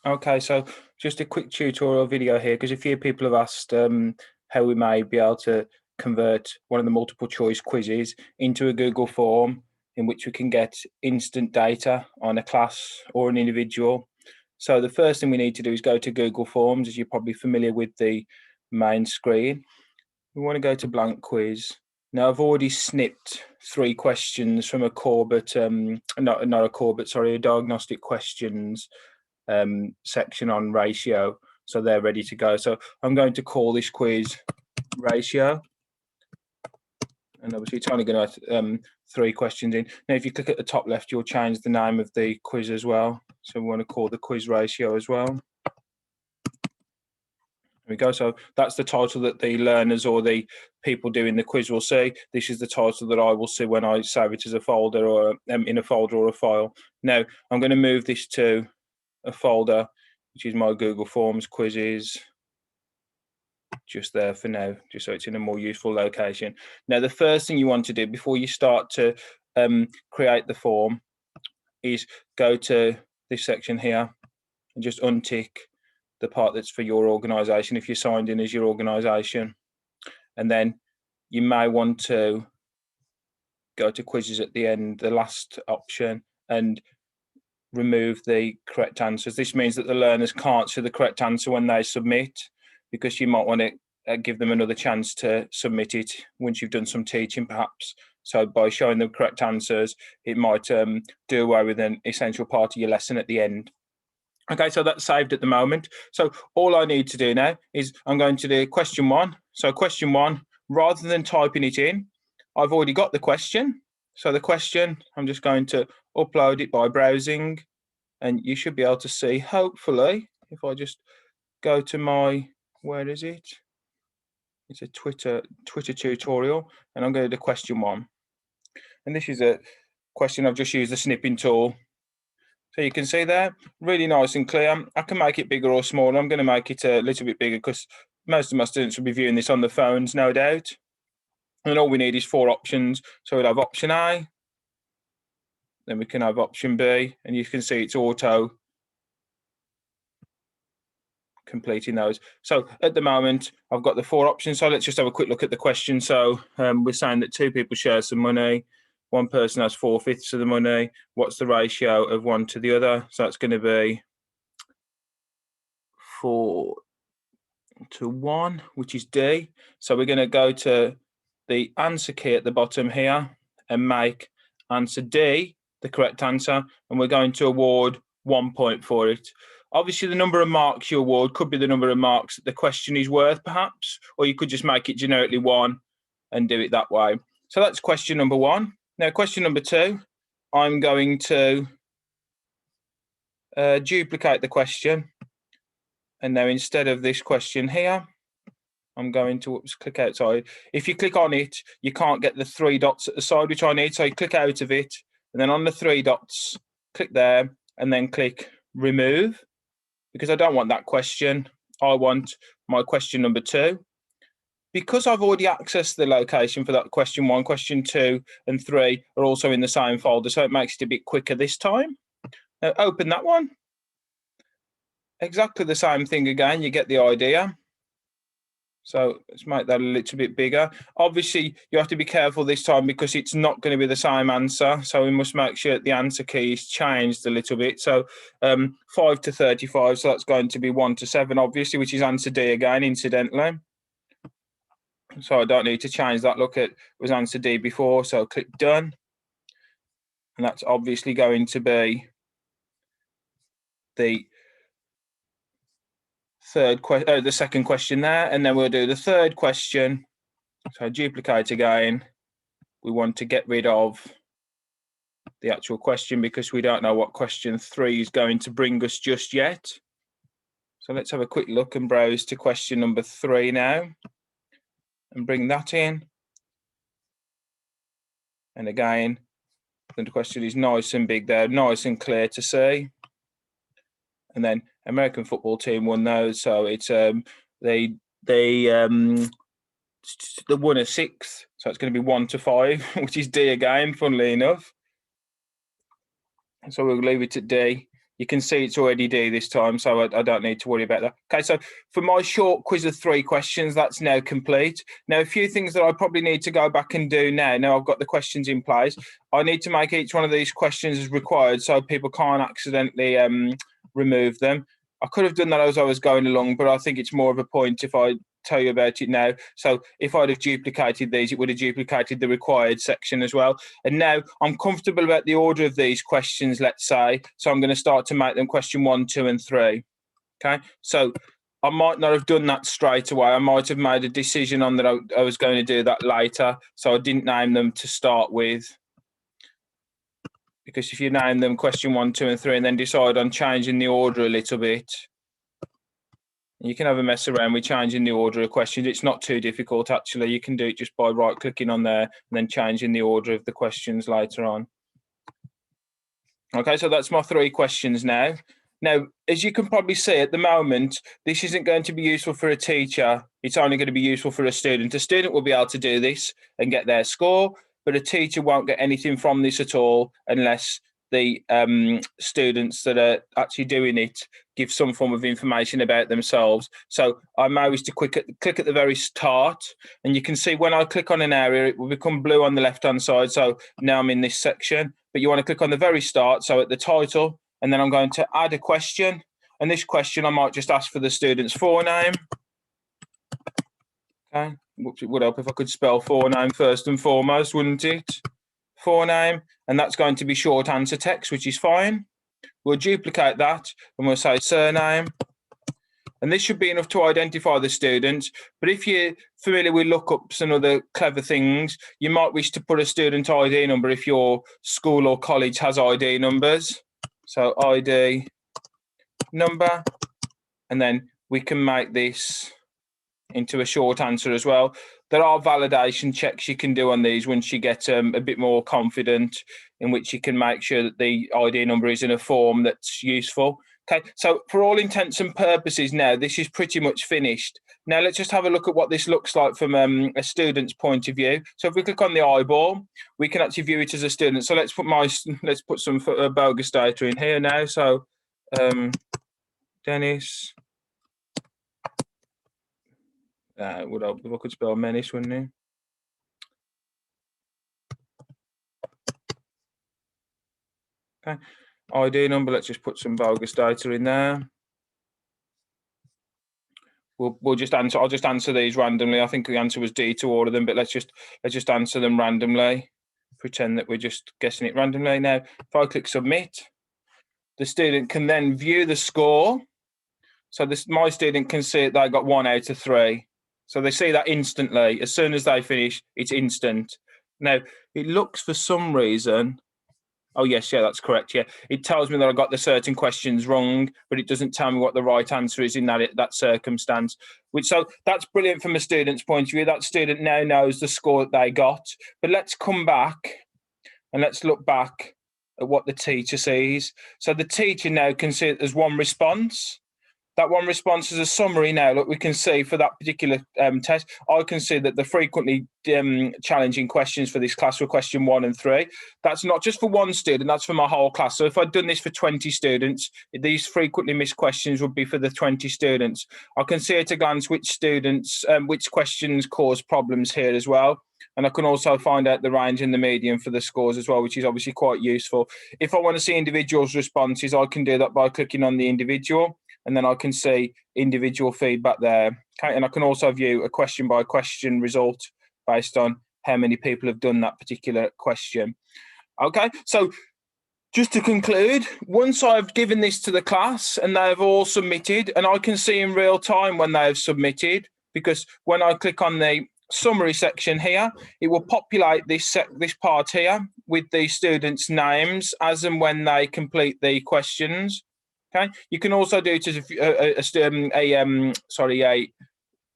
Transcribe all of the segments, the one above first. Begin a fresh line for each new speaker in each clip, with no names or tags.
Okay, so just a quick tutorial video here because a few people have asked how we may be able to convert one of the multiple choice quizzes into a Google form in which we can get instant data on a class or an individual. So the first thing we need to do is go to Google Forms, as you're probably familiar with the main screen. We want to go to blank quiz. Now I've already snipped 3 questions from a Corbett, not a Corbett, sorry, a diagnostic questions section on ratio, so they're ready to go. So I'm going to call this quiz ratio, and obviously it's only going to have 3 questions in. Now if you click at the top left, you'll change the name of the quiz as well, so we want to call the quiz ratio as well. There we go. So that's the title that the learners or the people doing the quiz will see. This is the title that I will see when I save it as a folder or in a folder or a file. Now I'm going to move this to a folder, which is my Google Forms quizzes, just there for now, just so it's in a more useful location. Now, the first thing you want to do before you start to create the form is go to this section here and just untick the part that's for your organisation if you're signed in as your organisation. And then you may want to go to quizzes at the end, the last option, and remove the correct answers. This means that the learners can't see the correct answer when they submit, because you might want to give them another chance to submit it once you've done some teaching perhaps. So by showing them correct answers, it might do away with an essential part of your lesson at the end. Okay, so that's saved at the moment. So all I need to do now is I'm going to do question 1. So question 1, rather than typing it in, I've already got the question. So the question, I'm just going to upload it by browsing, and you should be able to see, hopefully, if I just go to my, where is it? It's a Twitter tutorial, and I'm going to do question 1. And this is a question I've just used the snipping tool. So you can see there, really nice and clear. I can make it bigger or smaller. I'm going to make it a little bit bigger because most of my students will be viewing this on the phones, no doubt. And all we need is 4 options. So we'll have option A, then we can have option B, and you can see it's auto completing those. So at the moment, I've got the 4 options. So let's just have a quick look at the question. So we're saying that 2 people share some money. 1 person has 4/5 of the money. What's the ratio of one to the other? So that's going to be 4 to 1, which is D. So we're going to go to the answer key at the bottom here and make answer D the correct answer, and we're going to award 1 point for it. Obviously, the number of marks you award could be the number of marks that the question is worth, perhaps, or you could just make it generically 1 and do it that way. So that's question number 1. Now, question number 2, I'm going to duplicate the question. And now instead of this question here, I'm going to click outside. If you click on it, you can't get the 3 dots at the side, which I need. So you click out of it, and then on the 3 dots, click there, and then click remove, because I don't want that question. I want my question number 2. Because I've already accessed the location for that question 1, question 2, and 3 are also in the same folder, so it makes it a bit quicker this time. Now open that one. Exactly the same thing again, you get the idea. So let's make that a little bit bigger. Obviously, you have to be careful this time because it's not going to be the same answer. So we must make sure that the answer key is changed a little bit. So 5 to 35, so that's going to be 1 to 7, obviously, which is answer D again, incidentally. So I don't need to change that. Look, it was answer D before, so click done. And that's obviously going to be the the second question there, and then we'll do the third question. So duplicate again. We want to get rid of the actual question because we don't know what question 3 is going to bring us just yet. So let's have a quick look and browse to question number 3 now and bring that in. And again, the question is nice and big there, nice and clear to see. And then American football team won those, so it's they won a 6, so it's going to be 1 to 5, which is D again, funnily enough. So we'll leave it at D. You can see it's already D this time, so I don't need to worry about that. Okay, so for my short quiz of 3 questions, that's now complete. Now, a few things that I probably need to go back and do now. Now I've got the questions in place. I need to make each one of these questions as required so people can't accidentally remove them. I could have done that as I was going along, but I think it's more of a point if I tell you about it now. So if I'd have duplicated these, it would have duplicated the required section as well. And now I'm comfortable about the order of these questions, let's say. So I'm going to start to make them question 1, 2, and 3. Okay, so I might not have done that straight away. I might have made a decision on that I was going to do that later. So I didn't name them to start with. Because if you name them question 1, 2, and 3 and then decide on changing the order a little bit, you can have a mess around with changing the order of questions. It's not too difficult, actually. You can do it just by right-clicking on there and then changing the order of the questions later on. Okay, so that's my 3 questions now. Now, as you can probably see at the moment, this isn't going to be useful for a teacher. It's only going to be useful for a student. A student will be able to do this and get their score, but a teacher won't get anything from this at all unless the students that are actually doing it give some form of information about themselves. So I may wish to click at the very start, and you can see when I click on an area, it will become blue on the left-hand side. So now I'm in this section, but you want to click on the very start, so at the title, and then I'm going to add a question. And this question, I might just ask for the student's forename. Okay, it would help if I could spell forename first and foremost, wouldn't it? Forename, and that's going to be short answer text, which is fine. We'll duplicate that and we'll say surname. And this should be enough to identify the student. But if you're familiar with lookups and other clever things, you might wish to put a student ID number if your school or college has ID numbers. So ID number, and then we can make this into a short answer as well. There are validation checks you can do on these once you get a bit more confident, in which you can make sure that the ID number is in a form that's useful. Okay, so for all intents and purposes now, this is pretty much finished. Now let's just have a look at what this looks like from a student's point of view. So if we click on the eyeball, we can actually view it as a student. So let's put some bogus data in here now. So Dennis. Would help if I could spell menace, wouldn't it? Okay, ID number. Let's just put some bogus data in there. We'll just answer. I'll just answer these randomly. I think the answer was D to all of them, but let's just answer them randomly. Pretend that we're just guessing it randomly. Now, if I click submit, the student can then view the score. So my student can see that they got 1 out of 3. So they see that instantly. As soon as they finish, it's instant. Now, it looks for some reason. Oh, yes, yeah, that's correct. Yeah, it tells me that I got the certain questions wrong, but it doesn't tell me what the right answer is in that circumstance. So that's brilliant from a student's point of view. That student now knows the score that they got. But let's come back and let's look back at what the teacher sees. So the teacher now can see that there's one response. That one response is a summary now. Look, we can see for that particular test, I can see that the frequently challenging questions for this class were question 1 and 3. That's not just for one student, that's for my whole class. So if I'd done this for 20 students, these frequently missed questions would be for the 20 students. I can see at a glance which students, which questions cause problems here as well. And I can also find out the range and the median for the scores as well, which is obviously quite useful. If I want to see individuals' responses, I can do that by clicking on the individual. And then I can see individual feedback there. Okay, and I can also view a question by question result based on how many people have done that particular question. Okay, so just to conclude, once I've given this to the class and they've all submitted, and I can see in real time when they have submitted, because when I click on the summary section here, it will populate this part here with the students' names as and when they complete the questions. Okay, you can also do it as a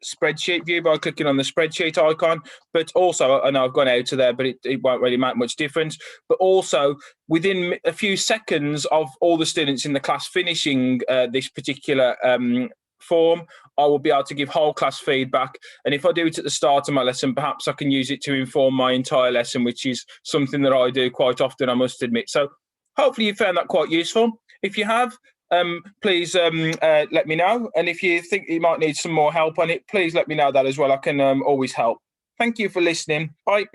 spreadsheet view by clicking on the spreadsheet icon. But also, I know I've gone out of there, but it won't really make much difference. But also, within a few seconds of all the students in the class finishing this particular form, I will be able to give whole class feedback. And if I do it at the start of my lesson, perhaps I can use it to inform my entire lesson, which is something that I do quite often, I must admit. So hopefully you found that quite useful. If you have, please let me know. And if you think you might need some more help on it, please let me know that as well. I can always help. Thank you for listening. Bye.